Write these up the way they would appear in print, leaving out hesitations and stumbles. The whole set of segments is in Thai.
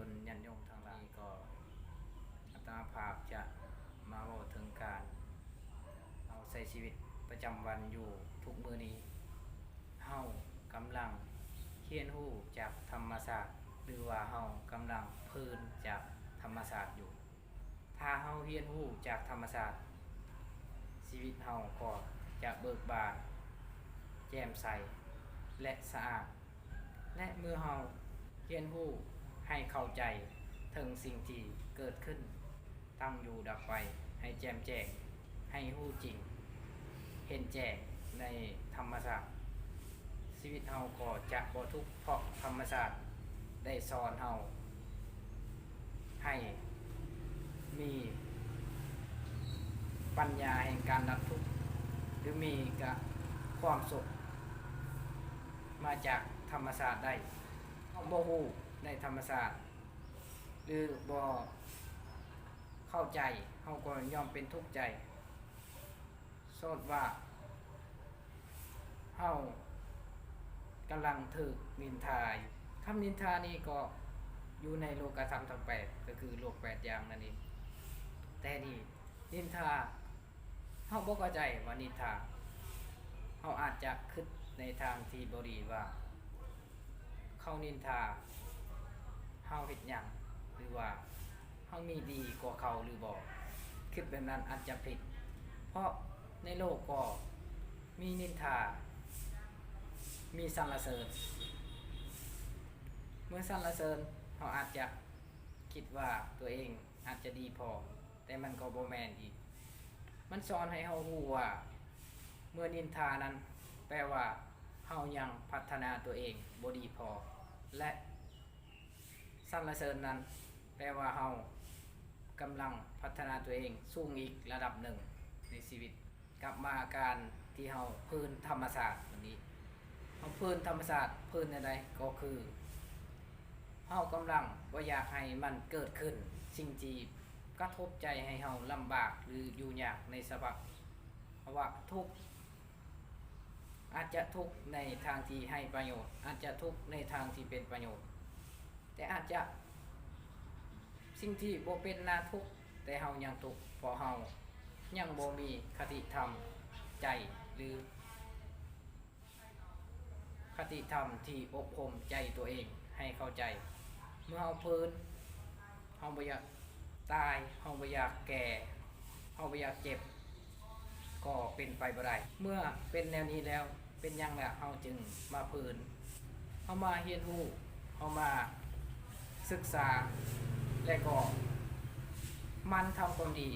นญาติโยมทั้งหลายก็อาตมาภาพจะมาเว้าถึงการเอาใช้ชีวิตประจำวันอยู่ทุกมื้อนี้เฮากำลังเรียนรู้จากธรรมศาสตร์หรือว่าเฮากำลังเพลินจากธรรมศาสตร์อยู่ถ้าเฮาเรียนรู้จากธรรมศาสตร์ชีวิตเฮาก็จะเบิกบานแจ่มใสและสะอาดและเมื่อเฮาเรียนรู้ให้เข้าใจถึงสิ่งที่เกิดขึ้นตั้งอยู่ดับไปให้แจ่มแจ้งให้รู้จริงเห็นแจ้งในธรรมศาสตร์ชีวิตเฮาก็จะบ่ทุกข์เพราะธรรมศาสตร์ได้สอนเฮาให้มีปัญญาแห่งการดับทุกข์หรือมีกับความสุขมาจากธรรมศาสตร์ได้เฮาบ่ฮู้ในธรรมศาสตร์หรือบ่เข้าใจเฮาก็ย่อมเป็นทุกข์ใจโทษว่าเฮากำลังถูกนินทาอยู่คำนินทานี้ก็อยู่ในโลกธรรมทั้ง8ก็คือโลก8อย่างนั่นเองแต่นี่นินทาเฮาบ่เข้าใจว่านินทาเฮาอาจจะคิดในทางที่บ่ดีว่าเขานินทาเฮาเฮ็ดหยังหรือว่าเฮามีดีกว่าเขาหรือบ่คิดแบบนั้นอาจจะผิดเพราะในโลกก็มีนินทามีสรรเสริญเมื่อสรรเสริญเฮาอาจจะคิดว่าตัวเองอาจจะดีพอแต่มันก็บ่แม่นอีกมันสอนให้เฮารู้ว่าเมื่อนินทานั้นแปลว่าเฮายังพัฒนาตัวเองบ่ดีพอและสรรเสริญนั้นแปลว่าเฮากำลังพัฒนาตัวเองสูงอีกระดับหนึ่งในชีวิตกลับมาการที่เฮาพื้นธรรมศาสตร์วันนี้เฮาพื้นธรรมศาสตร์พื้นใดๆก็คือเฮากำลังบ่อยากให้มันเกิดขึ้นสิ่งที่กระทบใจให้เฮาลำบากหรืออยู่ยากในสภาวะทุกข์อาจจะทุกข์ในทางที่ให้ประโยชน์อาจจะทุกข์ในทางที่เป็นประโยชน์แต่อาจจะสิ่งที่บ่เป็นน่าทุกข์แต่เฮายังทุกข์เพราะเฮายังบ่มีคติธรรมใจหรือคติธรรมที่อบรมใจตัวเองให้เข้าใจเมื่อเฮาพื้นเฮาบ่อยากตายเฮาบ่อยากแก่เฮาบ่อยากเจ็บก็เป็นไปบ่ได้เมื่อเป็นแนวนี้แล้วเป็นหยังล่ะเฮาจึงมาพื้นเฮามาเรียนรู้เฮามาศึกษาและก็มันทำความดี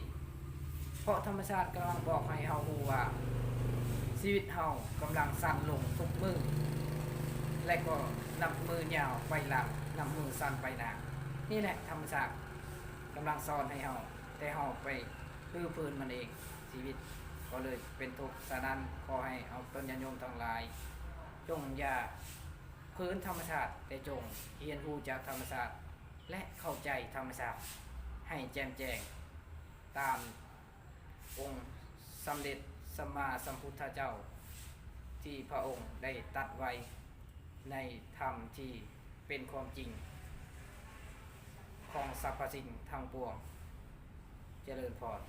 เพราะธรรมชาติกำลังบอกให้เฮารู้ว่าชีวิตเฮากำลังสั้นลงทุกมื้อและก็นับมือยาวไปหลังนับมือสั้นไปหน้านี่แหละธรรมชาติกำลังสอนให้เฮาแต่เฮาไปพื้นมันเองชีวิตก็เลยเป็นทุกข์ฉะนั้นขอให้เอาตนญาติโยมทั้งหลายจงอย่าพื้นธรรมชาติแต่จงเรียนรู้จากธรรมชาติและเข้าใจธรรมชาติให้แจ่มแจ้งตามองค์สมเด็จสัมมาสัมพุทธเจ้าที่พระองค์ได้ตรัสไว้ในธรรมที่เป็นความจริงของสรรพสิ่งทั้งปวงเจริญพร